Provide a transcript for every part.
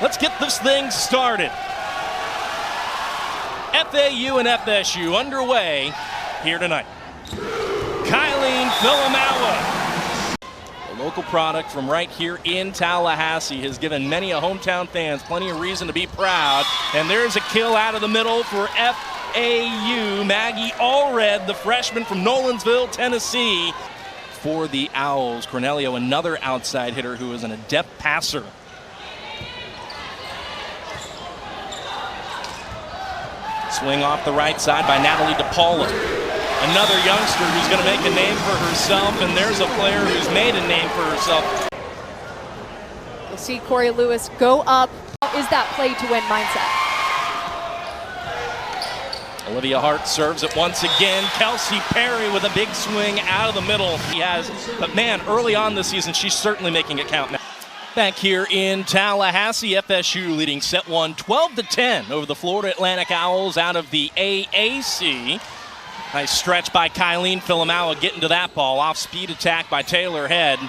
Let's get this thing started. FAU and FSU underway here tonight. Kylene Filamawa, a local product from right here in Tallahassee, has given many a hometown fans plenty of reason to be proud. And there's a kill out of the middle for FAU. Maggie Allred, the freshman from Nolensville, Tennessee. For the Owls, Cornelio, another outside hitter who is an adept passer. Swing off the right side by Natalie DePaula. Another youngster who's going to make a name for herself, and there's a player who's made a name for herself. You'll see Corey Lewis go up. Is that play to win mindset? Olivia Hart serves it once again. Kelsey Perry with a big swing out of the middle. He has, but man, early on this season, she's certainly making it count now. Back here in Tallahassee, FSU leading set one 12-10 over the Florida Atlantic Owls out of the AAC. Nice stretch by Kylene Filamawa getting to that ball. Off-speed attack by Taylor Head.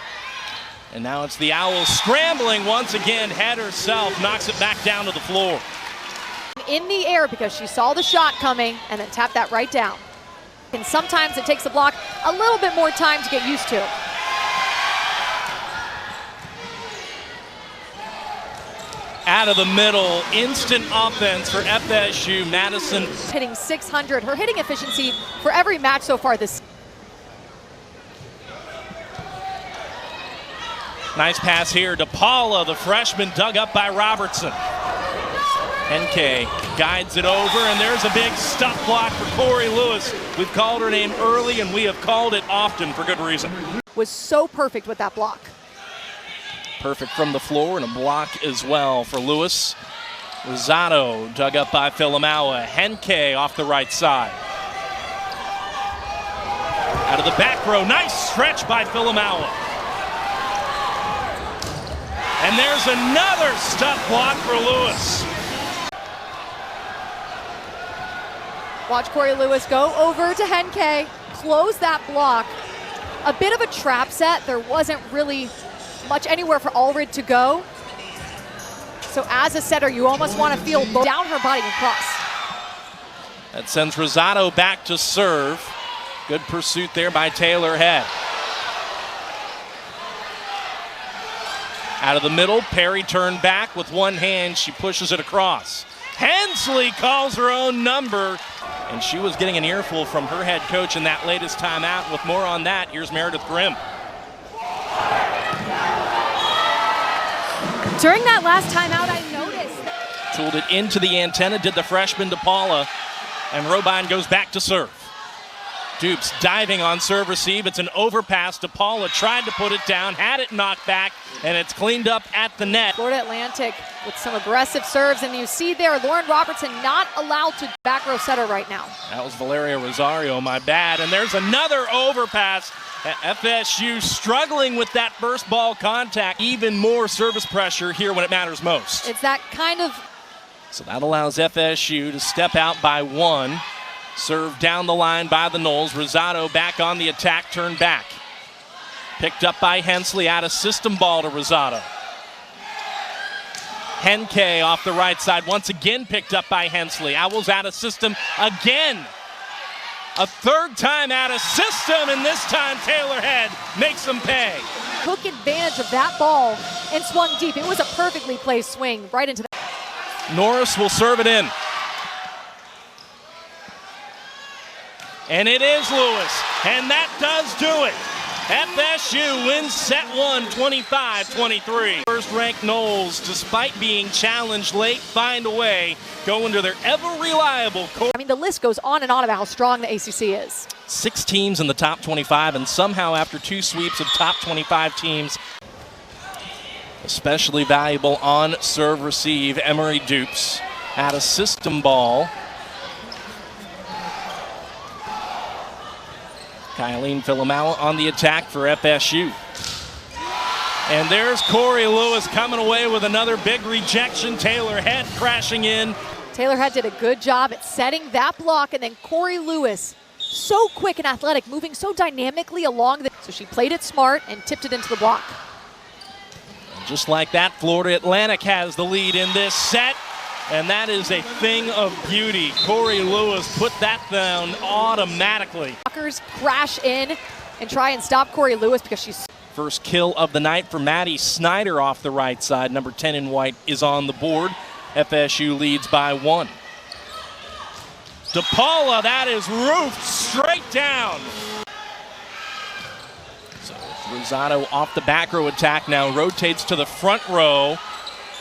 And now it's the Owls scrambling once again. Head herself knocks it back down to the floor. In the air because she saw the shot coming and then tapped that right down. And sometimes it takes the block a little bit more time to get used to. Out of the middle, instant offense for FSU. Madison hitting 600. Her hitting efficiency for every match so far this. Nice pass here to Paula, the freshman, dug up by Robertson. NK guides it over, and there's a big stuff block for Corey Lewis. We've called her name early, and we have called it often for good reason. Was so perfect with that block. Perfect from the floor, and a block as well for Lewis. Rosado dug up by Filamawa. Henke off the right side. Out of the back row, nice stretch by Filamawa. And there's another stuff block for Lewis. Watch Corey Lewis go over to Henke, close that block. A bit of a trap set. There wasn't really much anywhere for Allred to go. So as a setter, you almost want to feel down her body and cross. That sends Rosado back to serve. Good pursuit there by Taylor Head. Out of the middle, Perry turned back with one hand. She pushes it across. Hensley calls her own number. And she was getting an earful from her head coach in that latest timeout. With more on that, here's Meredith Grimm. During that last timeout, I noticed. Tooled it into the antenna, did the freshman DePaula, and Robine goes back to serve. Dupes diving on serve receive. It's an overpass. DePaula tried to put it down, had it knocked back, and it's cleaned up at the net. Florida Atlantic with some aggressive serves, and you see there Lauren Robertson not allowed to back row setter right now. That was Valeria Rosario, my bad. And there's another overpass. FSU struggling with that first ball contact. Even more service pressure here when it matters most. It's that kind of. So that allows FSU to step out by one. Served down the line by the Noles. Rosado back on the attack, turned back. Picked up by Hensley, out of system ball to Rosado. Henke off the right side, once again picked up by Hensley. Owls out of system again. A third time out of system, and this time Taylor Head makes them pay. Took advantage of that ball and swung deep. It was a perfectly placed swing right into the. Norris will serve it in. And it is Lewis, and that does do it. FSU wins set one, 25-23. First-ranked Noles, despite being challenged late, find a way, go into their ever-reliable core. I mean, the list goes on and on about how strong the ACC is. 6 teams in the top 25, and somehow after 2 sweeps of top 25 teams, especially valuable on serve receive, Emery Dupes at a system ball. Kylene Filamawa on the attack for FSU. And there's Corey Lewis coming away with another big rejection. Taylor Head crashing in. Taylor Head did a good job at setting that block, and then Corey Lewis, so quick and athletic, moving so dynamically along. So she played it smart and tipped it into the block. Just like that, Florida Atlantic has the lead in this set. And that is a thing of beauty. Corey Lewis put that down automatically. Blockers crash in and try and stop Corey Lewis because she's... First kill of the night for Maddie Snyder off the right side. Number 10 in white is on the board. FSU leads by 1. DePaula, that is roofed straight down. So Rosado off the back row attack now rotates to the front row.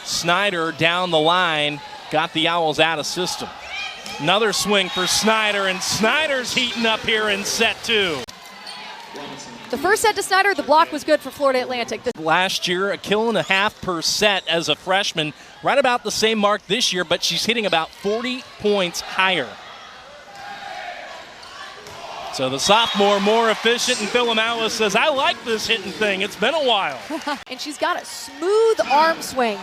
Snyder down the line, got the Owls out of system. Another swing for Snyder, and Snyder's heating up here in set 2. The first set to Snyder, the block was good for Florida Atlantic. Last year, a kill and a half per set as a freshman, right about the same mark this year, but she's hitting about 40 points higher. So the sophomore more efficient, and Philomawa says, I like this hitting thing. It's been a while. And she's got a smooth arm swing.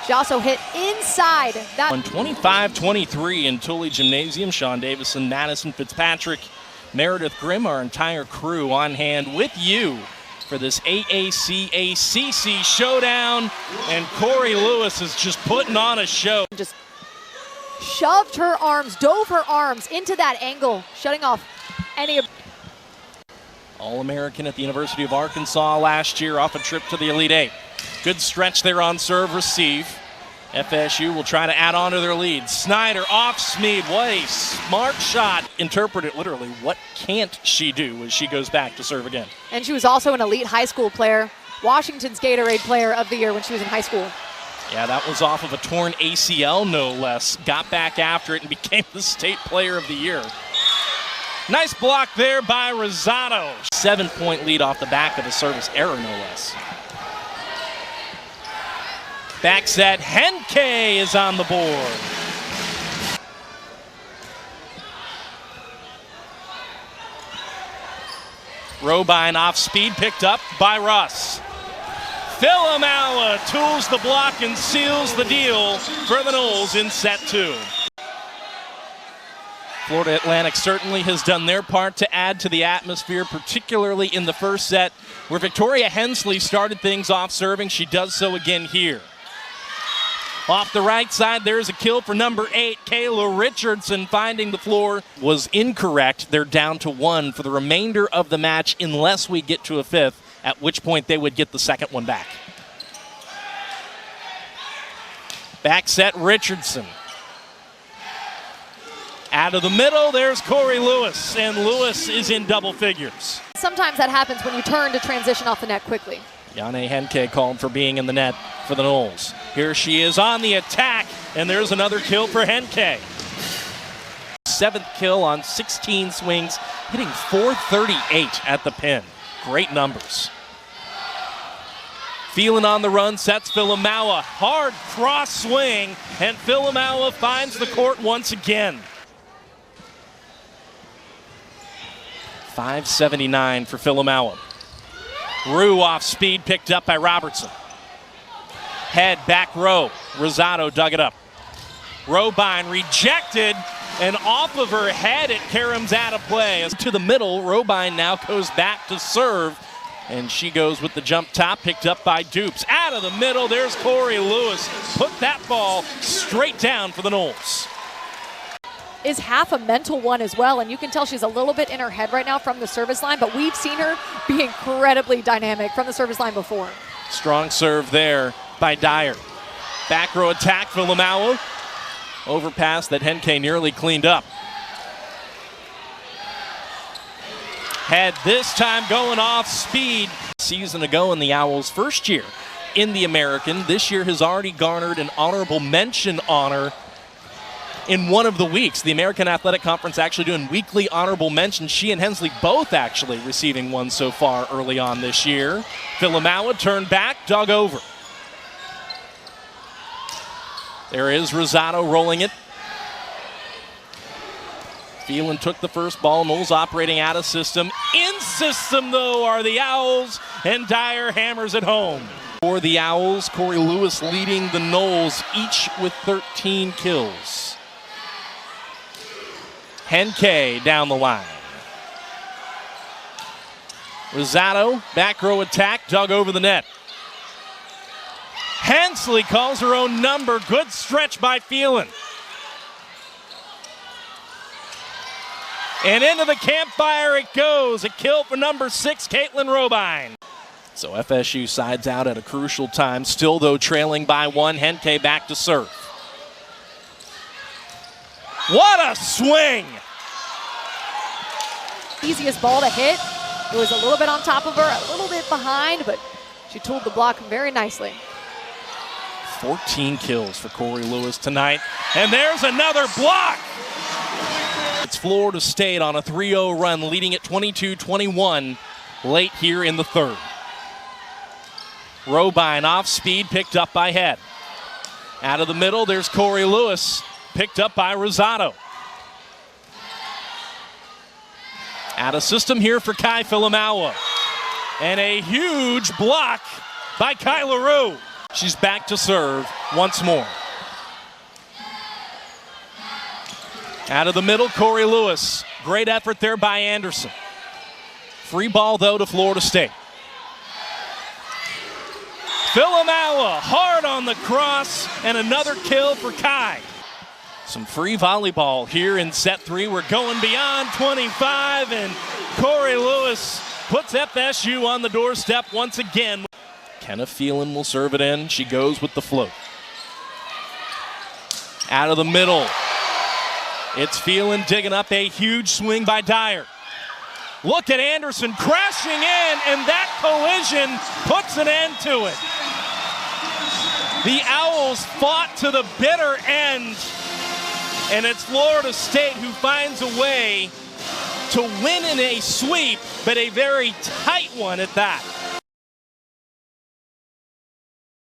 She also hit inside. That On 25-23 in Tully Gymnasium, Sean Davison, Madison Fitzpatrick, Meredith Grimm, our entire crew on hand with you for this AAC ACC showdown. And Corey Lewis is just putting on a show. Just shoved her arms, dove her arms into that angle, shutting off any... All-American at the University of Arkansas last year, off a trip to the Elite Eight. Good stretch there on serve receive. FSU will try to add on to their lead. Snyder off Smead. What a smart shot. Interpret it literally. What can't she do as she goes back to serve again? And she was also an elite high school player. Washington's Gatorade Player of the Year when she was in high school. Yeah, that was off of a torn ACL, no less. Got back after it and became the state player of the year. Nice block there by Rosado. 7-point lead off the back of a service error, no less. Back set, Henke is on the board. Robine off speed, picked up by Russ. Philomawa tools the block and seals the deal for the Noles in set 2. Florida Atlantic certainly has done their part to add to the atmosphere, particularly in the first set, where Victoria Hensley started things off serving. She does so again here. Off the right side, there's a kill for number 8, Kayla Richardson, finding the floor. Was incorrect. They're down to 1 for the remainder of the match unless we get to a 5th, at which point they would get the second one back. Back set, Richardson. Out of the middle, there's Corey Lewis, and Lewis is in double figures. Sometimes that happens when you turn to transition off the net quickly. Jane Henke called for being in the net for the Noles. Here she is on the attack, and there's another kill for Henke. 7th kill on 16 swings, hitting .438 at the pin. Great numbers. Phelan on the run, sets Philomawa. Hard cross swing, and Philomawa finds the court once again. 579 for Philomawa. Rue off speed, picked up by Robertson. Head, back row. Rosado dug it up. Robine rejected, and off of her head it caroms out of play. To the middle, Robine now goes back to serve, and she goes with the jump top, picked up by Dupes. Out of the middle, there's Corey Lewis. Put that ball straight down for the Noles. Is half a mental one as well, and you can tell she's a little bit in her head right now from the service line, but we've seen her be incredibly dynamic from the service line before. Strong serve there by Dyer. Back row attack for Philomawa. Overpass that Henke nearly cleaned up. Head this time going off speed. Season ago in the Owls' first year in the American. This year has already garnered an honorable mention honor in one of the weeks. The American Athletic Conference actually doing weekly honorable mentions. She and Hensley both actually receiving one so far early on this year. Philomawa turned back, dug over. There is Rosado rolling it. Phelan took the first ball. Noles operating out of system. In system, though, are the Owls, and Dyer hammers it home. For the Owls, Corey Lewis leading the Noles, each with 13 kills. Henke down the line. Rosado, back row attack, dug over the net. Hensley calls her own number. Good stretch by Phelan. And into the campfire it goes. A kill for number 6, Caitlin Robine. So FSU sides out at a crucial time. Still, though, trailing by 1. Henke back to serve. What a swing! Easiest ball to hit. It was a little bit on top of her, a little bit behind, but she tooled the block very nicely. 14 kills for Corey Lewis tonight. And there's another block! It's Florida State on a 3-0 run, leading at 22-21 late here in the third. Robine off speed, picked up by Head. Out of the middle, there's Corey Lewis, picked up by Rosado. Out of system here for Kai Filamawa. And a huge block by Kyla Rue. She's back to serve once more. Out of the middle, Corey Lewis. Great effort there by Anderson. Free ball, though, to Florida State. Filamawa hard on the cross, and another kill for Kai. Some free volleyball here in set 3. We're going beyond 25, and Corey Lewis puts FSU on the doorstep once again. Kenna Phelan will serve it in. She goes with the float. Out of the middle. It's Phelan digging up a huge swing by Dyer. Look at Anderson crashing in, and that collision puts an end to it. The Owls fought to the bitter end, and it's Florida State who finds a way to win in a sweep, but a very tight one at that.